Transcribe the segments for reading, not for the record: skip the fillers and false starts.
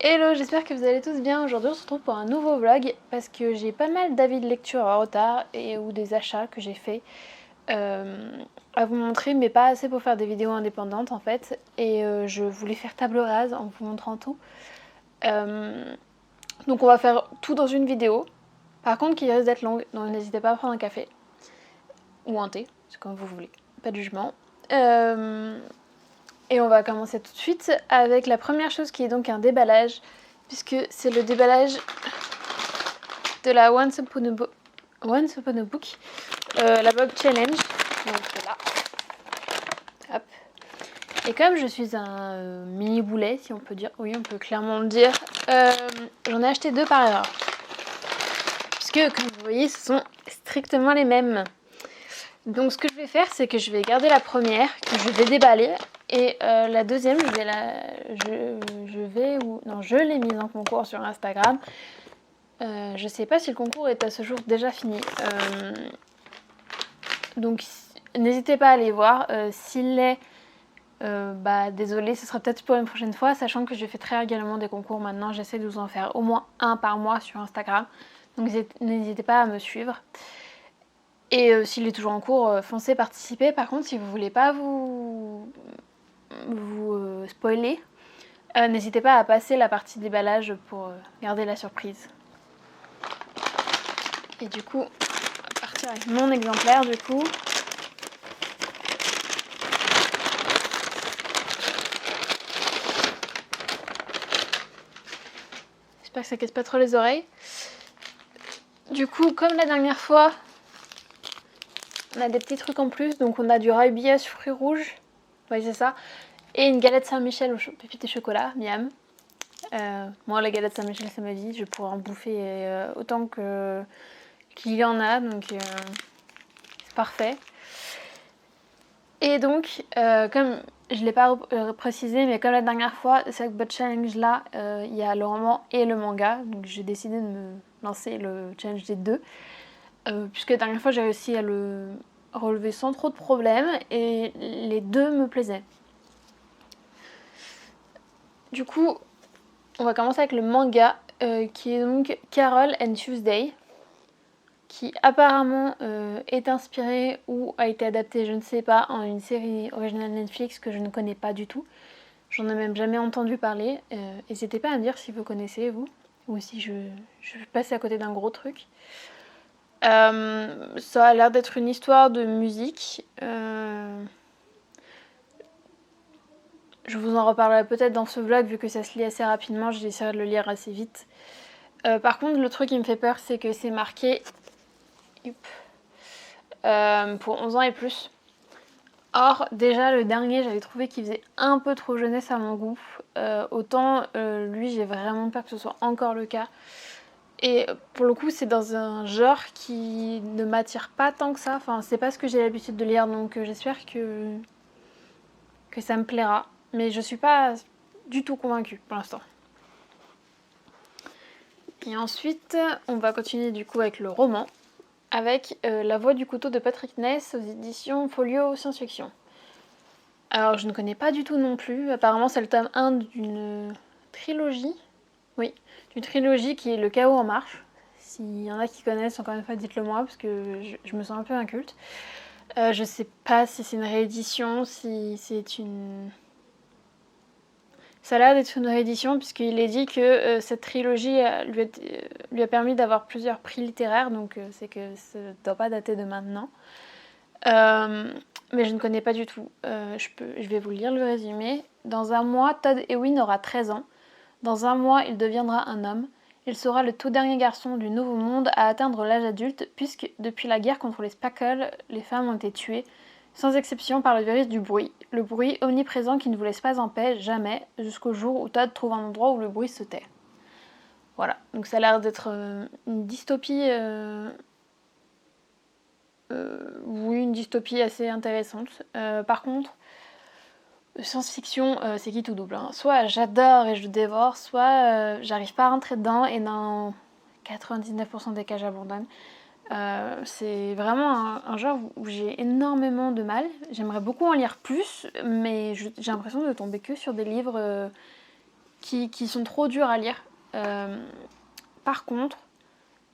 Hello, j'espère que vous allez tous bien. Aujourd'hui on se retrouve pour un nouveau vlog parce que j'ai pas mal d'avis de lecture en retard ou des achats que j'ai fait à vous montrer, mais pas assez pour faire des vidéos indépendantes en fait. Je voulais faire table rase en vous montrant tout. Donc on va faire tout dans une vidéo. Par contre qui risque d'être longue, donc n'hésitez pas à prendre un café ou un thé, c'est comme vous voulez, pas de jugement. Et on va commencer tout de suite avec la première chose qui est donc un déballage, puisque c'est le déballage de la Once Upon a Book, la Book Challenge. Donc voilà. Hop. Et comme je suis un mini boulet, si on peut dire, oui on peut clairement le dire, j'en ai acheté 2 par erreur. Puisque comme vous voyez ce sont strictement les mêmes. Donc ce que je vais faire c'est que je vais garder la première, que je vais déballer. Et la deuxième, je l'ai mise en concours sur Instagram. Je sais pas si le concours est à ce jour déjà fini. Donc n'hésitez pas à aller voir. S'il l'est, désolé, ce sera peut-être pour une prochaine fois, sachant que je fais très régulièrement des concours maintenant. J'essaie de vous en faire au moins un par mois sur Instagram. Donc n'hésitez pas à me suivre. Et s'il est toujours en cours, foncez participer. Par contre, si vous voulez pas vous spoiler, n'hésitez pas à passer la partie déballage pour garder la surprise. Et du coup, on va partir avec mon exemplaire du coup. J'espère que ça casse pas trop les oreilles. Du coup, comme la dernière fois, on a des petits trucs en plus. Donc on a du ribeye fruits rouges, oui c'est ça, et une galette Saint-Michel aux pépites et chocolat, miam. Moi la galette Saint-Michel c'est ma vie, je pourrais en bouffer autant qu'il y en a, donc c'est parfait. Et donc, comme je ne l'ai pas précisé, mais comme la dernière fois, cette Book Challenge là, il y a le roman et le manga, donc j'ai décidé de me lancer le challenge des deux. Puisque la dernière fois j'ai réussi à le relever sans trop de problèmes et les deux me plaisaient. Du coup, on va commencer avec le manga qui est donc Carol and Tuesday, qui apparemment est inspiré ou a été adapté, je ne sais pas, en une série originale Netflix que je ne connais pas du tout. J'en ai même jamais entendu parler. N'hésitez pas à me dire si vous connaissez, vous, ou si je passe à côté d'un gros truc. Ça a l'air d'être une histoire de musique. Je vous en reparlerai peut-être dans ce vlog, vu que ça se lit assez rapidement, j'essaierai de le lire assez vite. Par contre, le truc qui me fait peur, c'est que c'est marqué pour 11 ans et plus. Or, déjà, le dernier, j'avais trouvé qu'il faisait un peu trop jeunesse à mon goût. Autant, lui, j'ai vraiment peur que ce soit encore le cas. Et pour le coup, c'est dans un genre qui ne m'attire pas tant que ça. Enfin, c'est pas ce que j'ai l'habitude de lire, donc j'espère que ça me plaira. Mais je suis pas du tout convaincue pour l'instant. Et ensuite, on va continuer du coup avec le roman, avec La Voix du couteau de Patrick Ness aux éditions Folio Science-Fiction. Alors, je ne connais pas du tout non plus. Apparemment, c'est le tome 1 d'une trilogie. Oui, d'une trilogie qui est Le Chaos en marche. S'il y en a qui connaissent, encore une fois, dites-le moi, parce que je me sens un peu inculte. Je sais pas si c'est une réédition, si c'est une... Ça a l'air d'être une réédition, puisqu'il est dit que cette trilogie lui a permis d'avoir plusieurs prix littéraires, donc c'est que ça ne doit pas dater de maintenant. Mais je ne connais pas du tout. Je vais vous lire le résumé. Dans un mois, Todd Ewing aura 13 ans. Dans un mois, il deviendra un homme. Il sera le tout dernier garçon du Nouveau Monde à atteindre l'âge adulte, puisque depuis la guerre contre les Spackles, les femmes ont été tuées, sans exception par le virus du bruit. Le bruit omniprésent qui ne vous laisse pas en paix, jamais, jusqu'au jour où Todd trouve un endroit où le bruit se tait. Voilà, donc ça a l'air d'être une dystopie... oui, une dystopie assez intéressante. Par contre, science-fiction, c'est qui tout double, hein. Soit j'adore et je dévore, soit j'arrive pas à rentrer dedans et dans 99% des cas j'abandonne. C'est vraiment un genre où j'ai énormément de mal. J'aimerais beaucoup en lire plus, mais j'ai l'impression de tomber que sur des livres qui sont trop durs à lire. Par contre,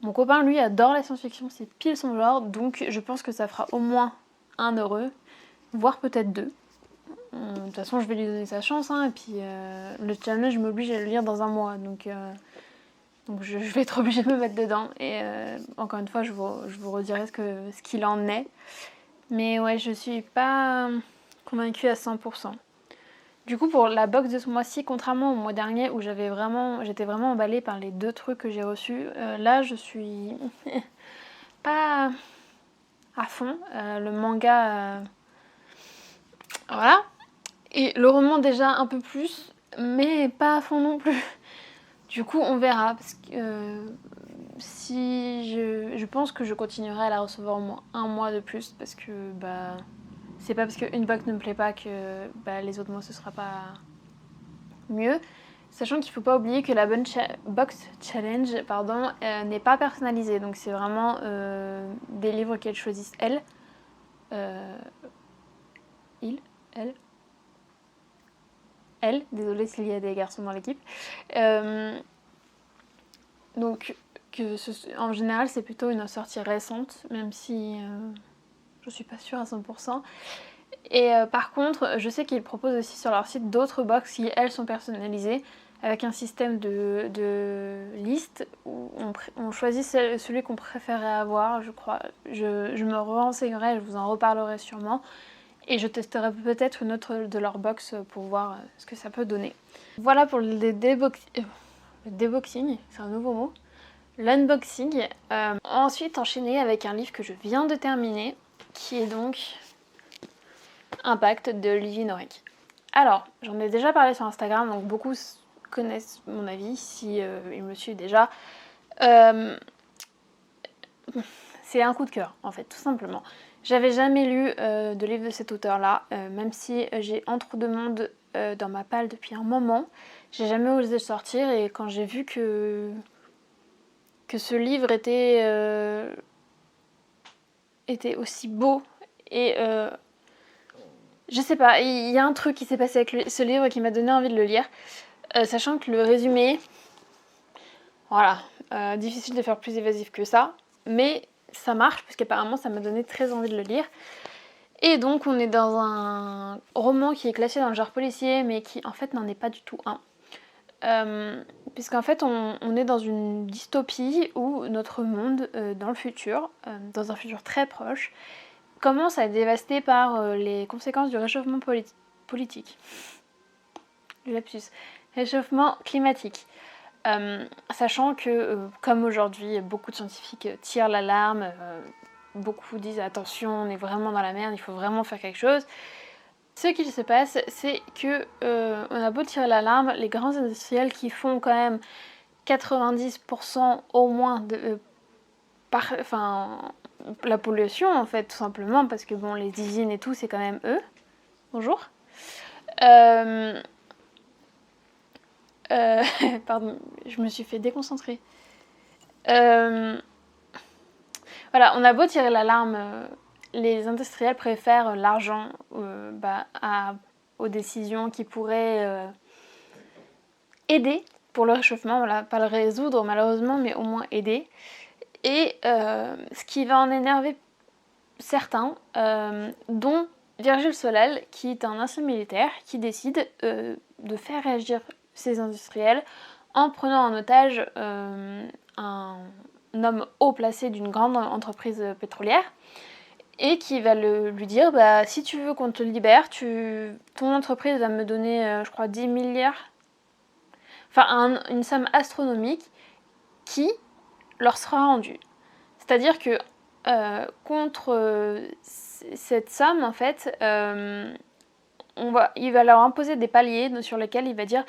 mon copain, lui, adore la science-fiction, c'est pile son genre, donc je pense que ça fera au moins un heureux, voire peut-être deux. De toute façon, je vais lui donner sa chance, hein, et puis le challenge m'oblige à le lire dans un mois, donc je vais être obligée de me mettre dedans. Et encore une fois, je vous redirai ce qu'il en est. Mais ouais, je suis pas convaincue à 100%. Du coup, pour la box de ce mois-ci, contrairement au mois dernier où j'étais vraiment emballée par les 2 trucs que j'ai reçus, là je suis pas à fond. Le manga, voilà. Et le roman déjà un peu plus, mais pas à fond non plus. Du coup, on verra. Parce que si je pense que je continuerai à la recevoir au moins un mois de plus, parce que c'est pas parce qu'une box ne me plaît pas que les autres mois ce sera pas mieux, sachant qu'il ne faut pas oublier que la box challenge n'est pas personnalisée, donc c'est vraiment des livres qu'elles choisissent elles. Elle, désolée s'il y a des garçons dans l'équipe. Donc en général c'est plutôt une sortie récente, même si je suis pas sûre à 100%. Et par contre, je sais qu'ils proposent aussi sur leur site d'autres box qui, elles, sont personnalisées, avec un système de liste où on choisit celui qu'on préférait avoir, je crois. Je me renseignerai, je vous en reparlerai sûrement. Et je testerai peut-être une autre de leurs box pour voir ce que ça peut donner. Voilà pour le déboxing, c'est un nouveau mot. L'unboxing. Ensuite, enchaîner avec un livre que je viens de terminer, qui est donc Impact de Lily Noreck. Alors, j'en ai déjà parlé sur Instagram, donc beaucoup connaissent mon avis, si ils me suivent déjà. C'est un coup de cœur, en fait, tout simplement. J'avais jamais lu de livre de cet auteur-là, même si j'ai Entre deux mondes dans ma palle depuis un moment. J'ai jamais osé le sortir, et quand j'ai vu que ce livre était aussi beau et je sais pas, il y a un truc qui s'est passé avec ce livre qui m'a donné envie de le lire, sachant que le résumé, voilà, difficile de faire plus évasif que ça, mais ça marche parce qu'apparemment ça m'a donné très envie de le lire. Et donc on est dans un roman qui est classé dans le genre policier, mais qui en fait n'en est pas du tout un. Puisqu'en fait on est dans une dystopie où notre monde, dans le futur, dans un futur très proche, commence à être dévasté par les conséquences du réchauffement politique. Le lapsus. Réchauffement climatique. Sachant que, comme aujourd'hui, beaucoup de scientifiques tirent l'alarme, beaucoup disent attention, on est vraiment dans la merde, il faut vraiment faire quelque chose. Ce qu'il se passe, c'est que on a beau tirer l'alarme, les grands industriels qui font quand même 90% au moins de la pollution en fait, tout simplement, parce que bon, les usines et tout, c'est quand même eux. Bonjour. Pardon, je me suis fait déconcentrer. Voilà, on a beau tirer l'alarme, les industriels préfèrent l'argent aux décisions qui pourraient aider pour le réchauffement, voilà, pas le résoudre malheureusement, mais au moins aider. Et ce qui va en énerver certains, dont Virgile Solal, qui est un ancien militaire, qui décide de faire réagir ces industriels en prenant en otage un homme haut placé d'une grande entreprise pétrolière, et qui va lui dire si tu veux qu'on te libère, ton entreprise va me donner, je crois, 10 milliards, enfin une somme astronomique qui leur sera rendue. C'est-à-dire que contre cette somme, en fait, il va leur imposer des paliers sur lesquels il va dire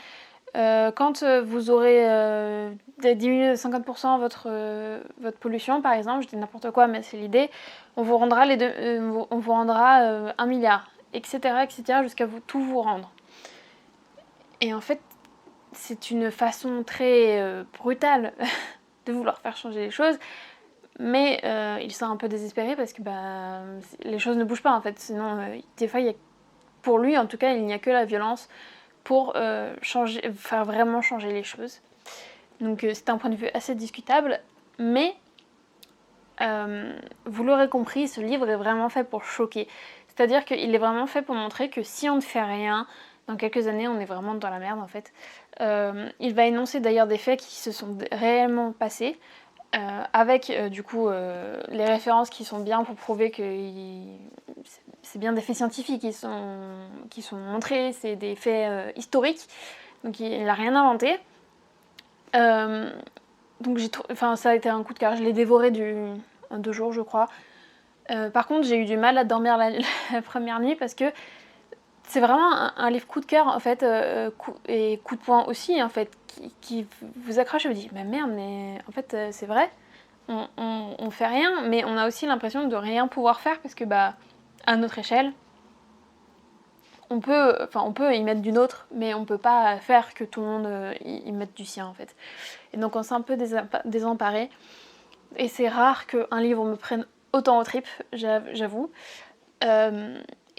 quand vous aurez diminué de 50% votre pollution, par exemple, je dis n'importe quoi, mais c'est l'idée, on vous rendra 1 milliard, etc., etc., jusqu'à tout vous rendre. Et en fait, c'est une façon très brutale de vouloir faire changer les choses, mais il sont un peu désespérés parce que les choses ne bougent pas en fait. Sinon, des fois, pour lui en tout cas, il n'y a que la violence pour faire vraiment changer les choses. Donc c'est un point de vue assez discutable, mais vous l'aurez compris, ce livre est vraiment fait pour choquer. C'est-à-dire qu'il est vraiment fait pour montrer que si on ne fait rien, dans quelques années, on est vraiment dans la merde en fait. Il va énoncer d'ailleurs des faits qui se sont réellement passés, avec du coup les références qui sont bien pour prouver que c'est bien des faits scientifiques qui sont montrés, c'est des faits historiques, donc il n'a rien inventé. Donc ça a été un coup de cœur, je l'ai dévoré en 2 jours je crois. Par contre j'ai eu du mal à dormir la première nuit parce que c'est vraiment un livre coup de cœur en fait, et coup de poing aussi en fait, qui vous accroche et vous dit mais merde, mais en fait c'est vrai, on fait rien, mais on a aussi l'impression de rien pouvoir faire parce que à notre échelle, on peut y mettre du nôtre, mais on peut pas faire que tout le monde y mette du sien en fait. Et donc on s'est un peu désemparé. Et c'est rare qu'un livre me prenne autant aux tripes, j'avoue.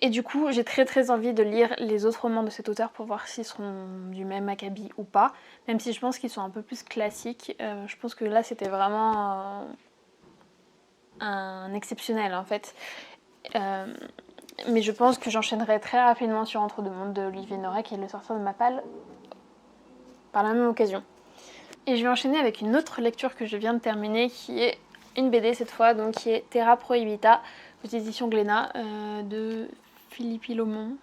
Et du coup, j'ai très très envie de lire les autres romans de cet auteur pour voir s'ils seront du même acabit ou pas. Même si je pense qu'ils sont un peu plus classiques. Je pense que là, c'était vraiment un exceptionnel en fait. Mais je pense que j'enchaînerai très rapidement sur Entre deux mondes de Olivier Noiret qui est le sortir de ma palle par la même occasion. Et je vais enchaîner avec une autre lecture que je viens de terminer qui est une BD cette fois, donc qui est Terra Prohibita aux éditions Glénat de Philippe Lomont,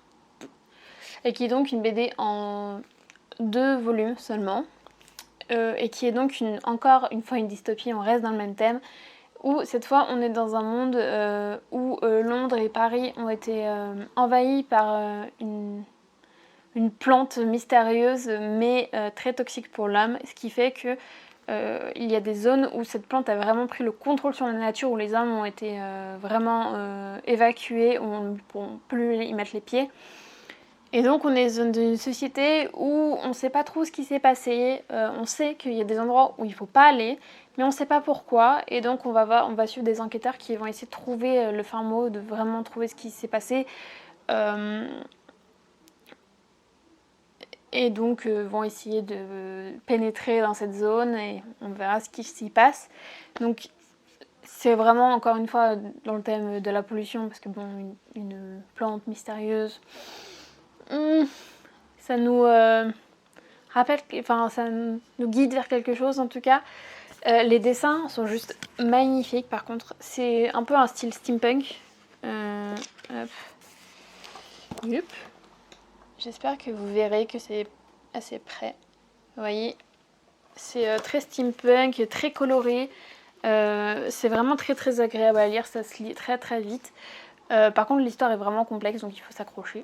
et qui est donc une BD en 2 volumes seulement, et qui est donc encore une fois une dystopie. On reste dans le même thème, où cette fois on est dans un monde où Londres et Paris ont été envahis par une plante mystérieuse mais très toxique pour l'homme, ce qui fait que il y a des zones où cette plante a vraiment pris le contrôle sur la nature, où les hommes ont été vraiment évacués, où on ne peut plus y mettre les pieds. Et donc on est dans une société où on ne sait pas trop ce qui s'est passé, on sait qu'il y a des endroits où il ne faut pas aller, mais on ne sait pas pourquoi, et donc on va suivre des enquêteurs qui vont essayer de trouver le fin mot, de vraiment trouver ce qui s'est passé. Et donc vont essayer de pénétrer dans cette zone et on verra ce qui s'y passe. Donc c'est vraiment encore une fois dans le thème de la pollution, parce que bon, une plante mystérieuse, ça nous rappelle, enfin ça nous guide vers quelque chose en tout cas. Les dessins sont juste magnifiques, par contre c'est un peu un style steampunk. Hop. Yup. J'espère que vous verrez que c'est assez près. Vous voyez, c'est très steampunk, très coloré. C'est vraiment très très agréable à lire, ça se lit très très vite. Par contre, l'histoire est vraiment complexe, donc il faut s'accrocher.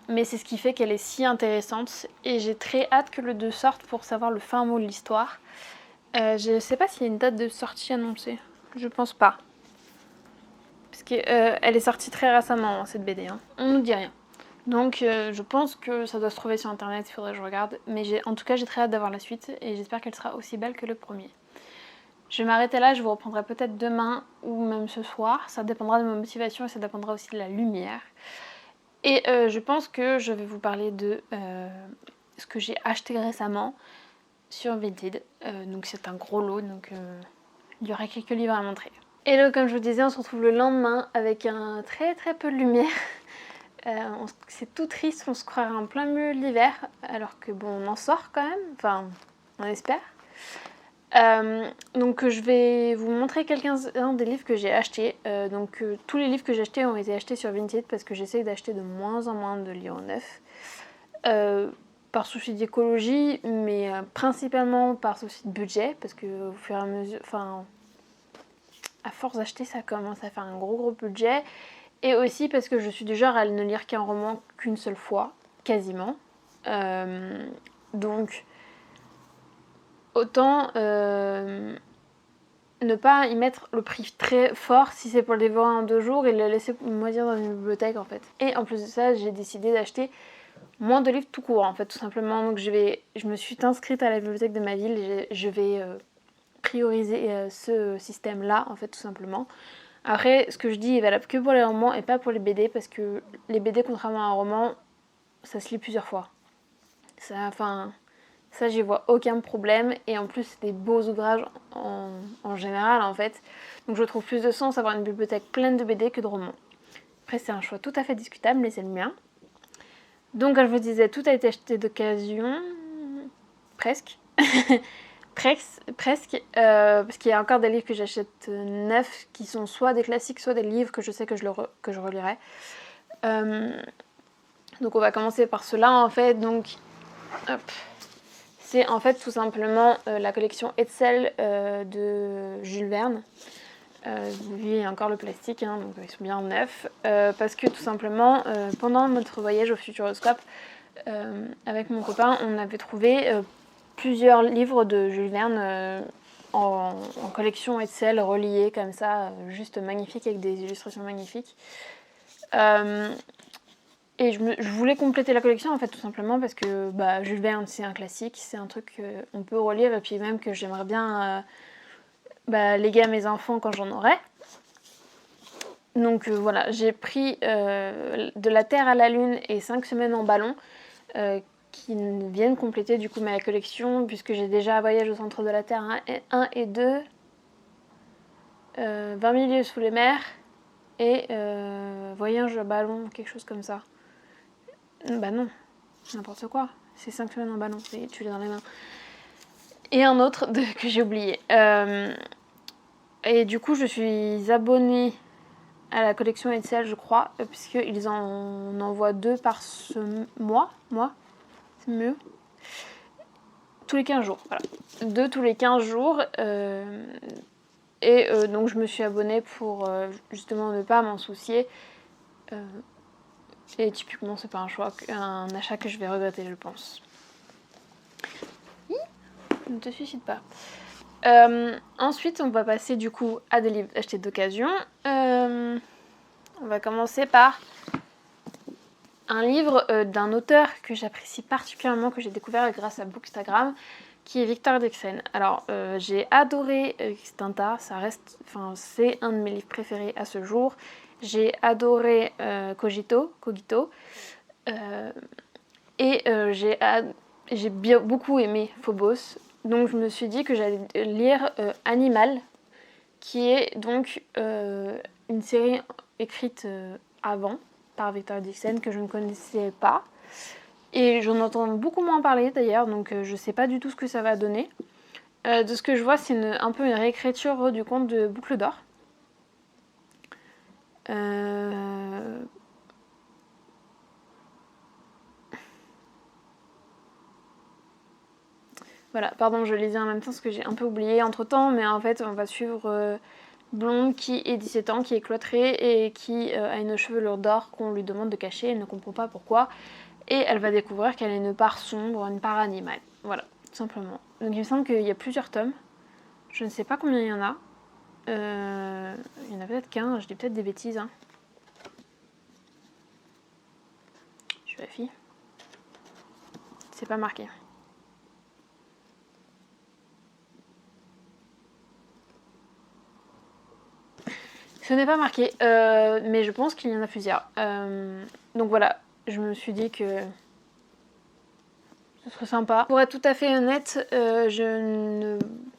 Mais c'est ce qui fait qu'elle est si intéressante. Et j'ai très hâte que le 2 sorte pour savoir le fin mot de l'histoire. Je sais pas s'il y a une date de sortie annoncée. Je pense pas. Parce qu'elle est sortie très récemment, cette BD. Hein. On nous dit rien. Donc je pense que ça doit se trouver sur internet, il faudrait que je regarde. Mais en tout cas, j'ai très hâte d'avoir la suite et j'espère qu'elle sera aussi belle que le premier. Je vais m'arrêter là, je vous reprendrai peut-être demain ou même ce soir. Ça dépendra de ma motivation et ça dépendra aussi de la lumière. Et je pense que je vais vous parler de ce que j'ai acheté récemment sur Vinted. Donc c'est un gros lot, donc il y aura quelques livres à montrer. Et là, comme je vous disais, on se retrouve le lendemain avec un très très peu de lumière. C'est tout triste, on se croirait en plein milieu de l'hiver, alors que bon, on en sort quand même, enfin, on espère. Donc je vais vous montrer quelques-uns des livres que j'ai achetés. Tous les livres que j'ai achetés ont été achetés sur Vinted parce que j'essaye d'acheter de moins en moins de livres neufs. Par souci d'écologie, mais principalement par souci de budget, parce que au fur et à mesure, enfin, à force d'acheter, ça commence à faire un gros budget. Et aussi parce que je suis du genre à ne lire qu'un roman qu'une seule fois, quasiment. Donc, autant ne pas y mettre le prix très fort si c'est pour le dévorer en 2 jours et le laisser moisir dans une bibliothèque en fait. Et en plus de ça, j'ai décidé d'acheter moins de livres tout court en fait, tout simplement. Donc je me suis inscrite à la bibliothèque de ma ville et je vais prioriser ce système-là en fait, tout simplement. Après, ce que je dis est valable que pour les romans et pas pour les BD, parce que les BD, contrairement à un roman, ça se lit plusieurs fois. Ça, j'y vois aucun problème. Et en plus, c'est des beaux ouvrages en général, en fait. Donc je trouve plus de sens avoir une bibliothèque pleine de BD que de romans. Après, c'est un choix tout à fait discutable, mais c'est le mien. Donc, comme je vous disais, tout a été acheté d'occasion. Presque. Presque. Parce qu'il y a encore des livres que j'achète neufs, qui sont soit des classiques, soit des livres que je sais que je relirai. Donc, on va commencer par cela, en fait. Donc, hop. C'est en fait tout simplement la collection Hetzel de Jules Verne. Lui, il y a encore le plastique, hein, donc ils sont bien neufs. Parce que tout simplement, pendant notre voyage au Futuroscope, avec mon copain, on avait trouvé plusieurs livres de Jules Verne en collection Hetzel, reliés comme ça, juste magnifiques, avec des illustrations magnifiques. Et je voulais compléter la collection en fait tout simplement parce que Jules Verne c'est un classique, c'est un truc qu'on peut relire et puis même que j'aimerais bien léguer à mes enfants quand j'en aurai. Donc voilà, j'ai pris De la Terre à la Lune et 5 semaines en ballon qui viennent compléter du coup ma collection puisque j'ai déjà Voyage au centre de la Terre 1 et 2, 20 milieux sous les mers et Voyage à ballon, quelque chose comme ça. Bah non, n'importe quoi. C'est 5 semaines en ballon, tu l'as dans les mains. Et un autre que j'ai oublié. Et du coup, je suis abonnée à la collection Hetzel, je crois, puisqu'ils en envoient 2 par mois. C'est mieux. Tous les 15 jours, voilà. 2 tous les 15 jours. Donc je me suis abonnée pour justement ne pas m'en soucier. Et typiquement, c'est pas un achat que je vais regretter, je pense. Ne te suicide pas. Ensuite, on va passer du coup à des livres achetés d'occasion. On va commencer par un livre d'un auteur que j'apprécie particulièrement, que j'ai découvert grâce à Bookstagram, qui est Victor Dixon. Alors, j'ai adoré Extinta, c'est un de mes livres préférés à ce jour. J'ai adoré Cogito, et j'ai beaucoup aimé Phobos. Donc je me suis dit que j'allais lire Animal, qui est donc une série écrite avant par Victor Dixon que je ne connaissais pas. Et j'en entends beaucoup moins parler d'ailleurs, donc je sais pas du tout ce que ça va donner. De ce que je vois, c'est un peu une réécriture du conte de Boucle d'Or. Voilà, pardon, je lisais en même temps ce que j'ai un peu oublié entre temps, mais en fait, on va suivre Blonde qui est 17 ans, qui est cloîtrée et qui a une chevelure d'or qu'on lui demande de cacher, elle ne comprend pas pourquoi. Et elle va découvrir qu'elle est une part sombre, une part animale. Voilà, tout simplement. Donc il me semble qu'il y a plusieurs tomes. Je ne sais pas combien il y en a. Il y en a peut-être qu'un, je dis peut-être des bêtises. Hein. Je vérifie. C'est pas marqué. Ce n'est pas marqué, mais je pense qu'il y en a plusieurs. Donc voilà, je me suis dit que ce serait sympa. Pour être tout à fait honnête, je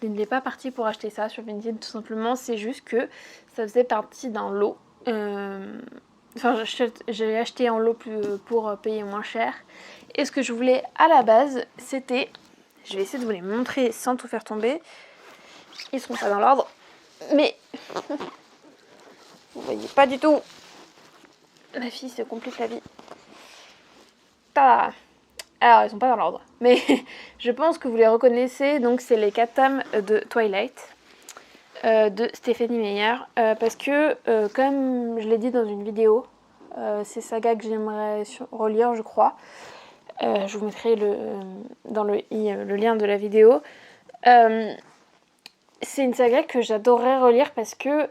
n'étais pas partie pour acheter ça sur Vinted, tout simplement. C'est juste que ça faisait partie d'un lot. Enfin, j'ai acheté en lot pour payer moins cher. Et ce que je voulais à la base, c'était... Je vais essayer de vous les montrer sans tout faire tomber. Ils seront pas dans l'ordre, mais... Vous voyez pas du tout. Ma fille se complique la vie. Tada. Alors, ils sont pas dans l'ordre. Mais je pense que vous les reconnaissez. Donc, c'est les 4 tomes de Twilight de Stephenie Meyer. Parce que, comme je l'ai dit dans une vidéo, c'est saga que j'aimerais relire, je crois. Je vous mettrai dans le lien de la vidéo. C'est une saga que j'adorerais relire parce que...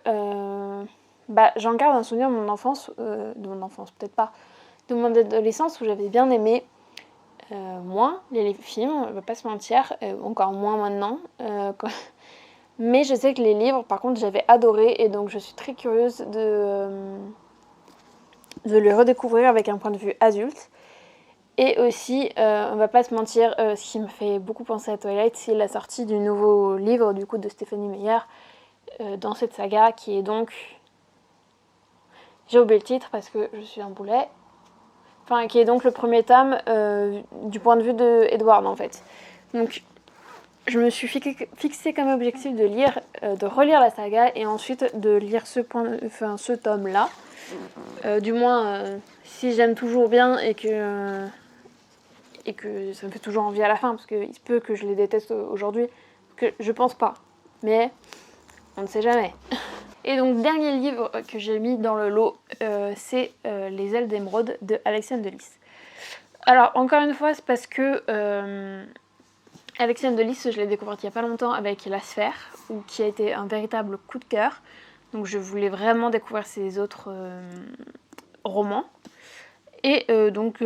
j'en garde un souvenir de mon enfance, peut-être pas, de mon adolescence où j'avais bien aimé moins les films, on va pas se mentir, encore moins maintenant. Mais je sais que les livres, par contre, j'avais adoré et donc je suis très curieuse de les redécouvrir avec un point de vue adulte. Et aussi, on va pas se mentir, ce qui me fait beaucoup penser à Twilight, c'est la sortie du nouveau livre du coup de Stephenie Meyer dans cette saga, qui est donc... J'ai oublié le titre parce que je suis un boulet. Enfin, qui est donc le premier tome du point de vue de Edward en fait. Donc je me suis fixé comme objectif de relire la saga et ensuite de lire ce tome-là. Du moins, si j'aime toujours bien et que ça me fait toujours envie à la fin, parce qu'il se peut que je les déteste aujourd'hui, que je pense pas. Mais on ne sait jamais. Et donc, dernier livre que j'ai mis dans le lot, c'est Les ailes d'émeraude de Alexiane de Lys. Alors, encore une fois, c'est parce que Alexiane de Lys, je l'ai découverte il n'y a pas longtemps avec La Sphère, qui a été un véritable coup de cœur. Donc, je voulais vraiment découvrir ses autres romans. Et donc,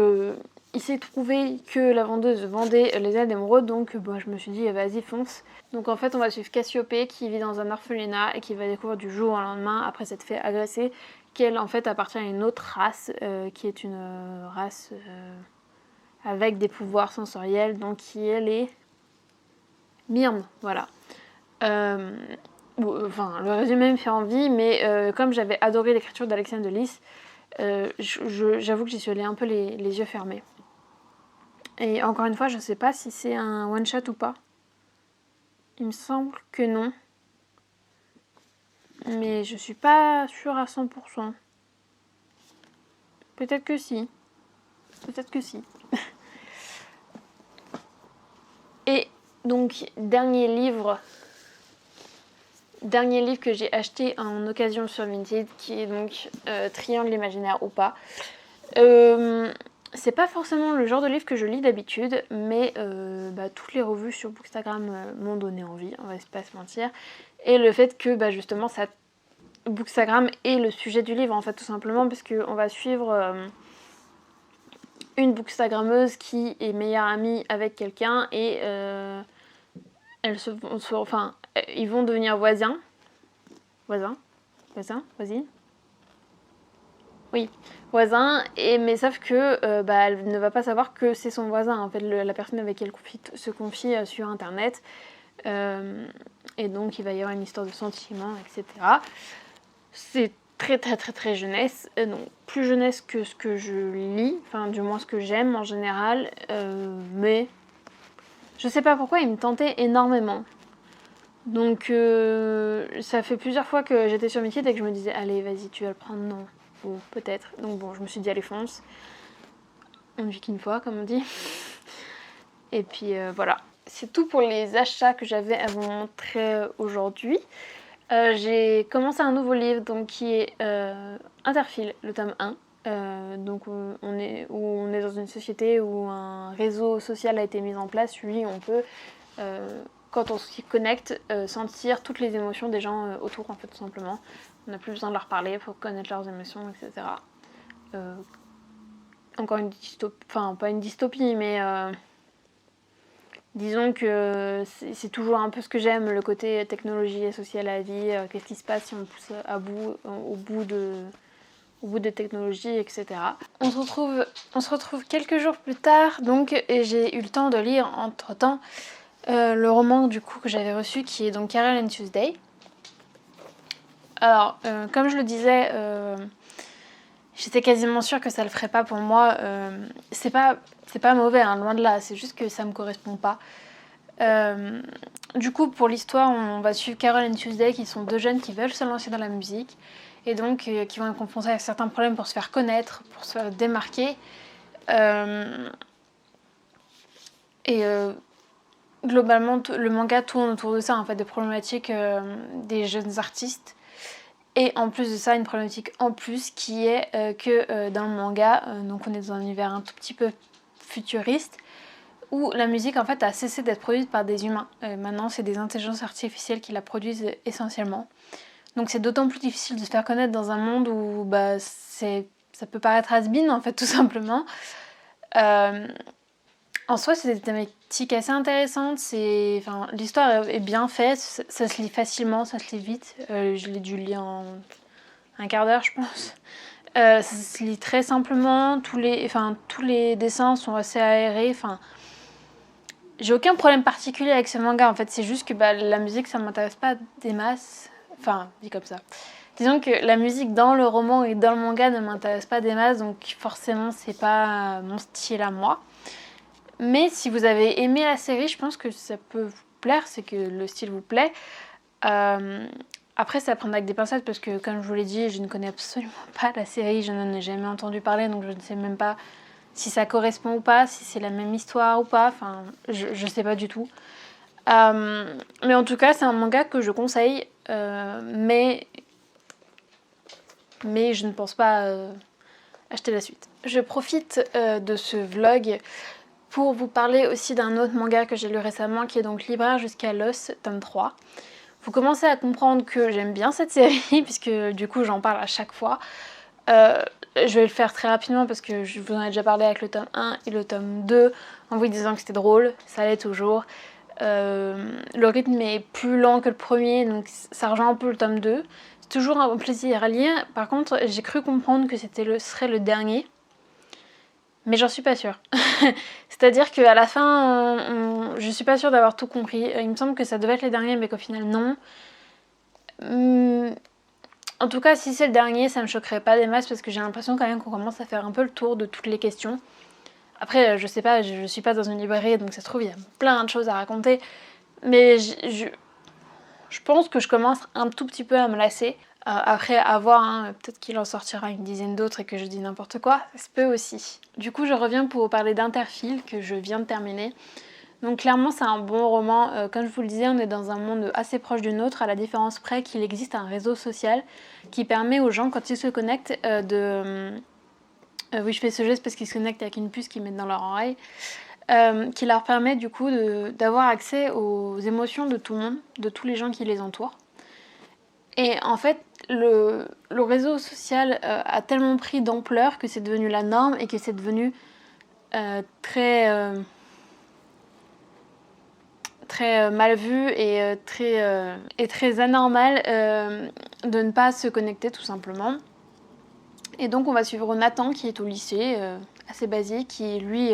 il s'est trouvé que la vendeuse vendait Les ailes d'émeraude, donc je me suis dit, vas-y, fonce. Donc en fait, on va suivre Cassiopée qui vit dans un orphelinat et qui va découvrir du jour au lendemain, après s'être fait agresser, qu'elle en fait appartient à une autre race, qui est une race avec des pouvoirs sensoriels, donc qui elle est Myrme, voilà. Le résumé me fait envie, mais comme j'avais adoré l'écriture d'Alexiane de Lys, j'avoue que j'y suis allée un peu les yeux fermés. Et encore une fois, je sais pas si c'est un one-shot ou pas. Il me semble que non. Mais je suis pas sûre à 100%. Peut-être que si. Peut-être que si. Et donc, dernier livre que j'ai acheté en occasion sur Vinted, qui est donc Triangle imaginaire ou pas. C'est pas forcément le genre de livre que je lis d'habitude, mais toutes les revues sur Bookstagram m'ont donné envie, on va pas se mentir. Et le fait que justement Bookstagram est le sujet du livre en fait, tout simplement, parce qu'on va suivre une bookstagrammeuse qui est meilleure amie avec quelqu'un et ils vont devenir voisins. Voisine. Oui, voisin, mais sauf que elle ne va pas savoir que c'est son voisin, en fait, la personne avec qui elle se confie sur internet. Et donc il va y avoir une histoire de sentiments, etc. C'est très très très très jeunesse, donc plus jeunesse que ce que je lis, enfin du moins ce que j'aime en général, mais je sais pas pourquoi il me tentait énormément. Donc ça fait plusieurs fois que j'étais sur Vinted et que je me disais allez vas-y tu vas le prendre, non, ou peut-être. Donc bon, je me suis dit allez fonce, on ne vit qu'une fois comme on dit. Et puis voilà, c'est tout pour les achats que j'avais à vous montrer aujourd'hui. J'ai commencé un nouveau livre donc, qui est Interfile, le tome 1. Donc on est dans une société où un réseau social a été mis en place. Oui, on peut, quand on s'y connecte, sentir toutes les émotions des gens autour, en fait, tout simplement. On n'a plus besoin de leur parler pour connaître leurs émotions, etc. Encore une dystopie, enfin pas une dystopie, mais disons que c'est toujours un peu ce que j'aime, le côté technologie associée à la vie, qu'est-ce qui se passe si on pousse au bout des technologies, etc. On se retrouve quelques jours plus tard, donc, et j'ai eu le temps de lire entre-temps le roman du coup que j'avais reçu, qui est donc Carol and Tuesday. Alors, comme je le disais, j'étais quasiment sûre que ça le ferait pas pour moi. C'est pas mauvais, hein, loin de là, c'est juste que ça me correspond pas. Du coup, pour l'histoire, on va suivre Carol et Tuesday, qui sont deux jeunes qui veulent se lancer dans la musique et donc qui vont être confrontés à certains problèmes pour se faire connaître, pour se faire démarquer. Globalement, le manga tourne autour de ça, en fait, des problématiques des jeunes artistes. Et en plus de ça, une problématique en plus qui est que dans le manga, donc on est dans un univers un tout petit peu futuriste, où la musique en fait a cessé d'être produite par des humains. Maintenant, c'est des intelligences artificielles qui la produisent essentiellement. Donc c'est d'autant plus difficile de se faire connaître dans un monde où ça peut paraître has-been, en fait, tout simplement. En soi, c'est des thématiques assez intéressantes. L'histoire est bien faite, ça se lit facilement, ça se lit vite. Je l'ai dû lire en un quart d'heure, je pense. Ça se lit très simplement, tous les dessins sont assez aérés, j'ai aucun problème particulier avec ce manga en fait, c'est juste que la musique ça m'intéresse pas des masses, dit comme ça. Disons que la musique dans le roman et dans le manga ne m'intéresse pas des masses, donc forcément c'est pas mon style à moi. Mais si vous avez aimé la série, je pense que ça peut vous plaire, c'est que le style vous plaît. Après, c'est à prendre avec des pincettes parce que, comme je vous l'ai dit, je ne connais absolument pas la série, je n'en ai jamais entendu parler, donc je ne sais même pas si ça correspond ou pas, si c'est la même histoire ou pas, je sais pas du tout. Mais en tout cas, c'est un manga que je conseille, mais je ne pense pas acheter la suite. Je profite de ce vlog pour vous parler aussi d'un autre manga que j'ai lu récemment, qui est donc Libraire jusqu'à l'os, tome 3. Vous commencez à comprendre que j'aime bien cette série, puisque du coup j'en parle à chaque fois. Je vais le faire très rapidement parce que je vous en ai déjà parlé avec le tome 1 et le tome 2, en vous disant que c'était drôle, ça l'est toujours. Le rythme est plus lent que le premier, donc ça rejoint un peu le tome 2. C'est toujours un plaisir à lire. Par contre, j'ai cru comprendre que serait le dernier. Mais j'en suis pas sûre. C'est-à-dire qu'à la fin, je suis pas sûre d'avoir tout compris. Il me semble que ça devait être les derniers, mais qu'au final, non. En tout cas, si c'est le dernier, ça me choquerait pas des masses, parce que j'ai l'impression quand même qu'on commence à faire un peu le tour de toutes les questions. Après, je sais pas, je suis pas dans une librairie, donc ça se trouve, il y a plein de choses à raconter. Mais je pense que je commence un tout petit peu à me lasser. Après, à voir, hein, peut-être qu'il en sortira une dizaine d'autres et que je dis n'importe quoi, ça se peut aussi. Du coup, je reviens pour vous parler d'Interfile, que je viens de terminer. Donc clairement, c'est un bon roman. Comme je vous le disais, on est dans un monde assez proche du nôtre, à la différence près qu'il existe un réseau social qui permet aux gens, quand ils se connectent, oui, je fais ce geste parce qu'ils se connectent avec une puce qu'ils mettent dans leur oreille. Qui leur permet du coup d'avoir accès aux émotions de tout le monde, de tous les gens qui les entourent. Et en fait, le réseau social a tellement pris d'ampleur que c'est devenu la norme et que c'est devenu très mal vu et très anormal de ne pas se connecter tout simplement. Et donc on va suivre Nathan qui est au lycée, assez basique, qui lui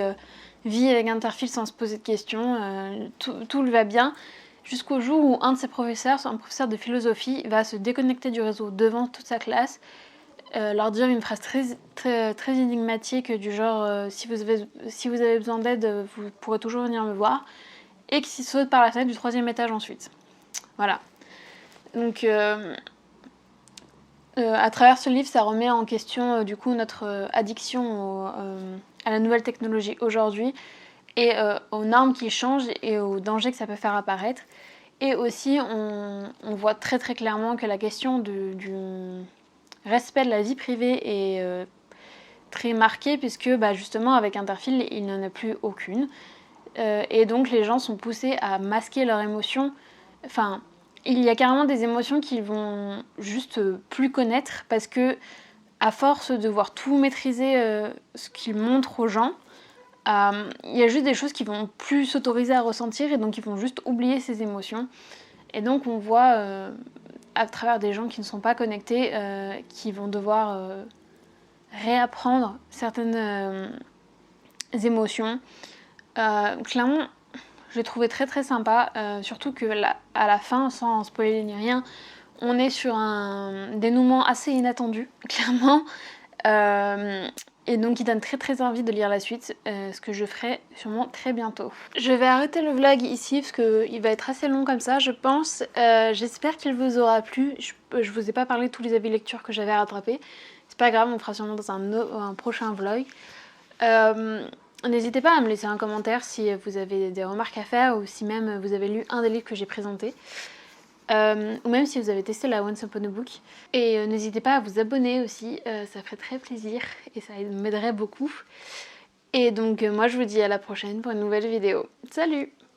vit avec Interfile sans se poser de questions, tout lui va bien, jusqu'au jour où un de ses professeurs, un professeur de philosophie, va se déconnecter du réseau devant toute sa classe, leur dire une phrase très énigmatique du genre si vous avez besoin d'aide, vous pourrez toujours venir me voir, et qui saute par la fenêtre du 3e étage ensuite. Voilà. Donc à travers ce livre, ça remet en question du coup notre addiction à la nouvelle technologie aujourd'hui et aux normes qui changent et aux dangers que ça peut faire apparaître. Et aussi, on voit très très clairement que la question du respect de la vie privée est très marquée puisque justement avec Interfile, il n'y en a plus aucune. Et donc les gens sont poussés à masquer leurs émotions. Enfin, il y a carrément des émotions qu'ils vont juste plus connaître parce que à force de voir tout maîtriser ce qu'ils montrent aux gens, il y a juste des choses qu'ils vont plus s'autoriser à ressentir et donc ils vont juste oublier ces émotions. Et donc on voit à travers des gens qui ne sont pas connectés qui vont devoir réapprendre certaines émotions. Clairement, je l'ai trouvé très très sympa, surtout que à la fin, sans spoiler ni rien, on est sur un dénouement assez inattendu, clairement, et donc il donne très très envie de lire la suite, ce que je ferai sûrement très bientôt. Je vais arrêter le vlog ici parce qu'il va être assez long comme ça, je pense. J'espère qu'il vous aura plu. Je vous ai pas parlé de tous les avis lecture que j'avais à rattraper. C'est pas grave, on fera sûrement dans un prochain vlog. N'hésitez pas à me laisser un commentaire si vous avez des remarques à faire ou si même vous avez lu un des livres que j'ai présenté. Ou même si vous avez testé la Once Upon a Book. Et n'hésitez pas à vous abonner aussi, ça ferait très plaisir et ça m'aiderait beaucoup. Et donc moi je vous dis à la prochaine pour une nouvelle vidéo. Salut!